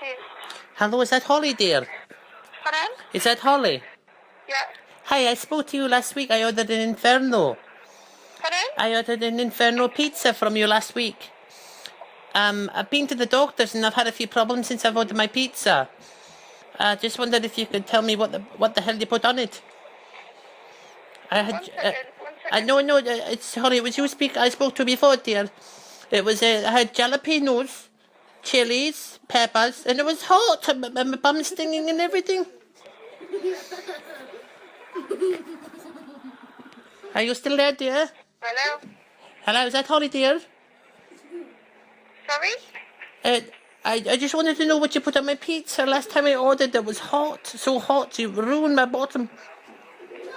is. Hello, is that Holly, dear? Pardon? Is that Holly? Yeah. Hi, I spoke to you last week. I ordered an Inferno. Pardon? I ordered an Inferno pizza from you last week. I've been to the doctors and I've had a few problems since I've ordered my pizza. I just wondered if you could tell me what the hell you put on it. One second. No, it's Holly. It was you I spoke to before, dear. It was I had jalapenos, chilies, peppers, and it was hot. My bum stinging and everything. Are you still there, dear? Hello? Hello, is that Holly, dear? Sorry? I just wanted to know what you put on my pizza. Last time I ordered it was hot, so hot, you ruined my bottom. Do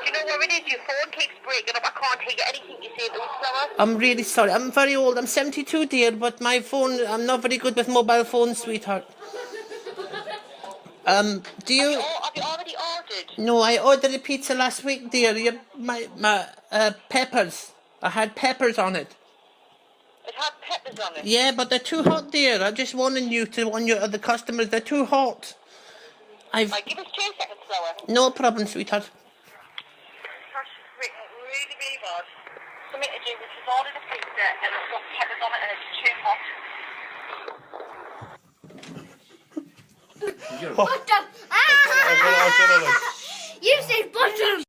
you know what it is? Your phone keeps breaking up. I can't hear anything you say. Do it slower. I'm really sorry. I'm very old. I'm 72, dear, but my phone, I'm not very good with mobile phones, sweetheart. Do you... Have you already ordered? No, I ordered a pizza last week, dear. My peppers. I had peppers on it. It had peppers on it? Yeah, but they're too hot, dear. I'm just warning you to warn your other customers. They're too hot. Give us 2 seconds slower. No problem, sweetheart. That's really, really bad. Something to do with she's ordered a pizza and it's got peppers on it and it's too hot. Bottom! Ah! You said bottom!